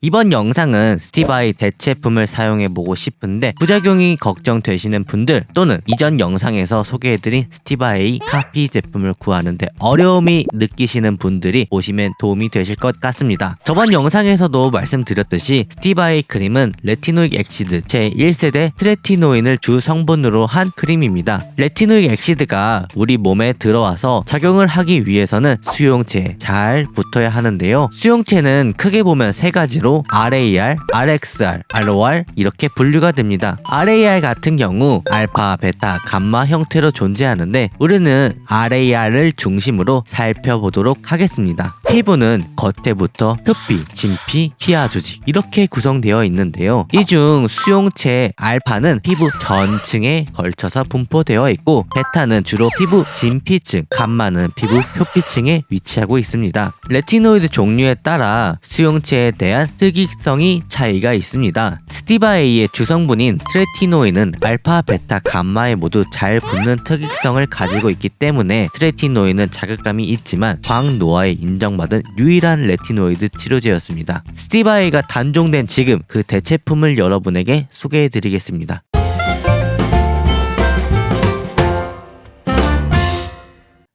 이번 영상은 스티바이 대체품을 사용해보고 싶은데 부작용이 걱정되시는 분들 또는 이전 영상에서 소개해드린 스티바이 카피 제품을 구하는데 어려움이 느끼시는 분들이 보시면 도움이 되실 것 같습니다. 저번 영상에서도 말씀드렸듯이 스티바이 크림은 레티노익 엑시드 제1세대 트레티노인을 주 성분으로 한 크림입니다. 레티노익 엑시드가 우리 몸에 들어와서 작용을 하기 위해서는 수용체에 잘 붙어야 하는데요. 수용체는 크게 보면 세 가지로 RAR, RXR, ROR 이렇게 분류가 됩니다. RAR 같은 경우 알파, 베타, 감마 형태로 존재하는데 우리는 RAR을 중심으로 살펴보도록 하겠습니다. 피부는 겉에부터 표피, 진피, 피하 조직 이렇게 구성되어 있는데요. 이 중 수용체 알파는 피부 전층에 걸쳐서 분포되어 있고 베타는 주로 피부 진피층, 감마는 피부 표피층에 위치하고 있습니다. 레티노이드 종류에 따라 수용체에 대한 특이성이 차이가 있습니다. 스티바이의 주성분인 트레티노인은 알파, 베타, 감마에 모두 잘 붙는 특이성을 가지고 있기 때문에 트레티노인은 자극감이 있지만 광노아에 인정받은 유일한 레티노이드 치료제였습니다. 스티바이가 단종된 지금 그 대체품을 여러분에게 소개해드리겠습니다.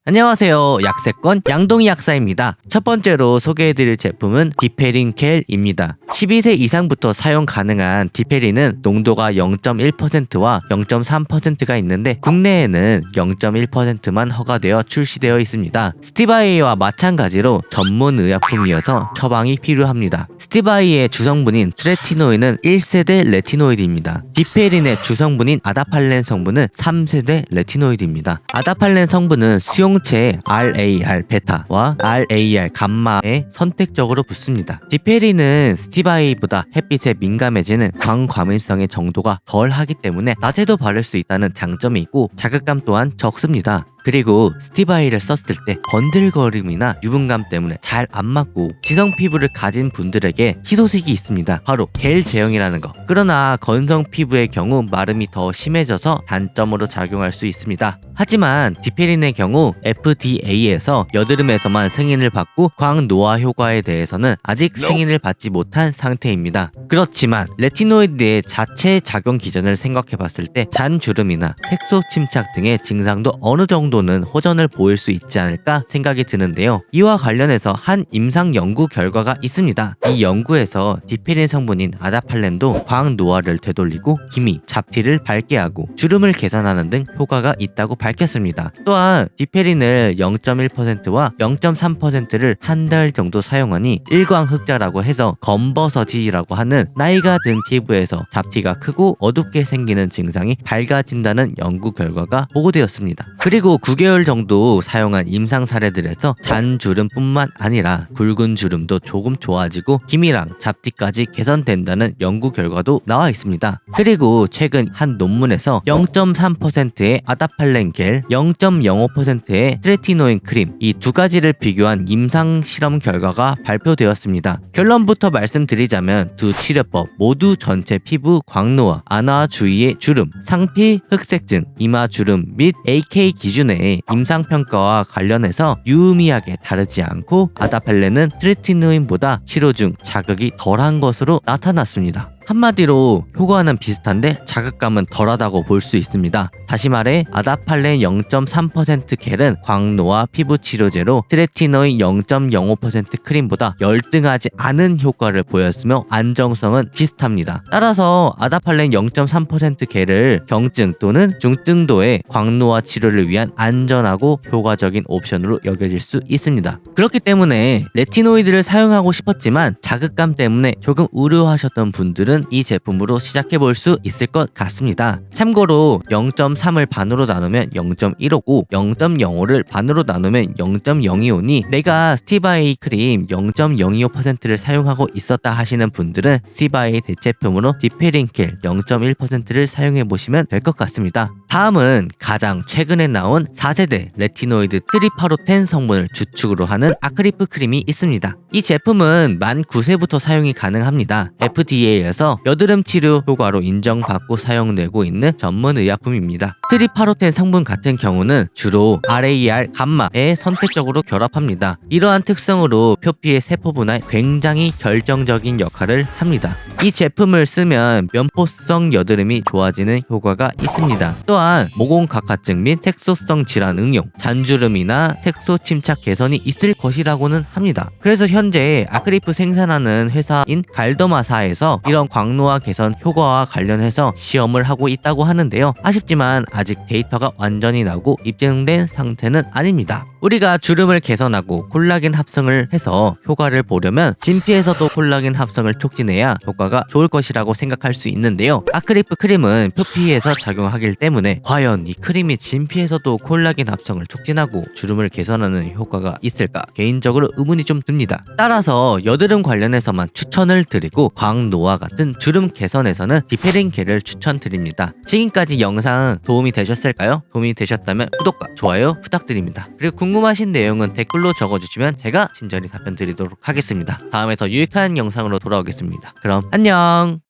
안녕하세요. 약세권 양동이 약사입니다. 첫 번째로 소개해드릴 제품은 디페린 켈입니다. 12세 이상부터 사용 가능한 디페린은 농도가 0.1%와 0.3%가 있는데 국내에는 0.1%만 허가되어 출시되어 있습니다. 스티바이와 마찬가지로 전문 의약품이어서 처방이 필요합니다. 스티바이의 주성분인 트레티노인은 1세대 레티노이드입니다. 디페린의 주성분인 아다팔렌 성분은 3세대 레티노이드입니다. 아다팔렌 성분은 수용체의 RAR 베타와 RAR 감마에 선택적으로 붙습니다. 디페린은 스티바이보다 햇빛에 민감해지는 광과민성의 정도가 덜 하기 때문에 낮에도 바를 수 있다는 장점이 있고 자극감 또한 적습니다. 그리고 스티바이를 썼을 때 번들거림이나 유분감 때문에 잘 안 맞고 지성 피부를 가진 분들에게 희소식이 있습니다. 바로 겔 제형이라는 거. 그러나 건성 피부의 경우 마름이 더 심해져서 단점으로 작용할 수 있습니다. 하지만 디페린의 경우 FDA에서 여드름에서만 승인을 받고 광노화 효과에 대해서는 아직 승인을 받지 못한 상태입니다. 그렇지만 레티노이드의 자체 작용 기전을 생각해 봤을 때 잔주름이나 색소 침착 등의 증상도 어느 정도는 호전을 보일 수 있지 않을까 생각이 드는데요. 이와 관련해서 한 임상 연구 결과가 있습니다. 이 연구에서 디페린 성분인 아다팔렌도 광노화를 되돌리고 기미, 잡티를 밝게 하고 주름을 개선하는 등 효과가 있다고 밝혔습니다. 또한 디페린을 0.1%와 0.3%를 한 달 정도 사용하니 일광흑자라고 해서 검버섯이라고 하는 나이가 든 피부에서 잡티가 크고 어둡게 생기는 증상이 밝아진다는 연구 결과가 보고되었습니다. 그리고 9개월 정도 사용한 임상 사례들에서 잔주름뿐만 아니라 굵은 주름도 조금 좋아지고 기미랑 잡티까지 개선된다는 연구 결과도 나와 있습니다. 그리고 최근 한 논문에서 0.3%의 아다팔렌 겔, 0.05%의 트레티노인 크림 이 두 가지를 비교한 임상 실험 결과가 발표되었습니다. 결론부터 말씀드리자면 두 치료법 모두 전체 피부 광노화, 안화 주위의 주름, 상피 흑색증, 이마 주름 및 AK 기준의 임상평가와 관련해서 유의미하게 다르지 않고 아다팔렌은 트레티노인보다 치료 중 자극이 덜한 것으로 나타났습니다. 한마디로 효과는 비슷한데 자극감은 덜하다고 볼 수 있습니다. 다시 말해 아다팔렌 0.3% 겔은 광노화 피부 치료제로 트레티노인 0.05% 크림보다 열등하지 않은 효과를 보였으며 안정성은 비슷합니다. 따라서 아다팔렌 0.3% 겔을 경증 또는 중등도의 광노화 치료를 위한 안전하고 효과적인 옵션으로 여겨질 수 있습니다. 그렇기 때문에 레티노이드를 사용하고 싶었지만 자극감 때문에 조금 우려하셨던 분들은 이 제품으로 시작해볼 수 있을 것 같습니다. 참고로 0.3을 반으로 나누면 0.15고 0.05를 반으로 나누면 0.025니 내가 스티바이 크림 0.025%를 사용하고 있었다 하시는 분들은 스티바이 대체품으로 디페린 켈 0.1%를 사용해보시면 될 것 같습니다. 다음은 가장 최근에 나온 4세대 레티노이드 트리파로텐 성분을 주축으로 하는 아크리프 크림이 있습니다. 이 제품은 만 9세부터 사용이 가능합니다. FDA에서 기업에서 여드름 치료 효과로 인정받고 사용되고 있는 전문 의약품입니다. 트리파로텐 성분 같은 경우는 주로 RAR 감마에 선택적으로 결합합니다. 이러한 특성으로 표피의 세포 분화에 굉장히 결정적인 역할을 합니다. 이 제품을 쓰면 면포성 여드름이 좋아지는 효과가 있습니다. 또한 모공각화증 및 색소성 질환 응용, 잔주름이나 색소 침착 개선이 있을 것이라고는 합니다. 그래서 현재 아크리프 생산하는 회사인 갈더마사에서 이런 광노화 개선 효과와 관련해서 시험을 하고 있다고 하는데요. 아쉽지만 아직 데이터가 완전히 나오고 입증된 상태는 아닙니다. 우리가 주름을 개선하고 콜라겐 합성을 해서 효과를 보려면 진피에서도 콜라겐 합성을 촉진해야 효과가 좋을 것이라고 생각할 수 있는데요. 아크리프 크림은 표피에서 작용하기 때문에 과연 이 크림이 진피에서도 콜라겐 합성을 촉진하고 주름을 개선하는 효과가 있을까 개인적으로 의문이 좀 듭니다. 따라서 여드름 관련해서만 추천을 드리고 광노화 같은 주름 개선에서는 디페린 겔을 추천드립니다. 지금까지 영상 도움이 되셨을까요? 도움이 되셨다면 구독과 좋아요 부탁드립니다. 그리고 궁금하신 내용은 댓글로 적어주시면 제가 친절히 답변 드리도록 하겠습니다. 다음에 더 유익한 영상으로 돌아오겠습니다. 그럼 안녕.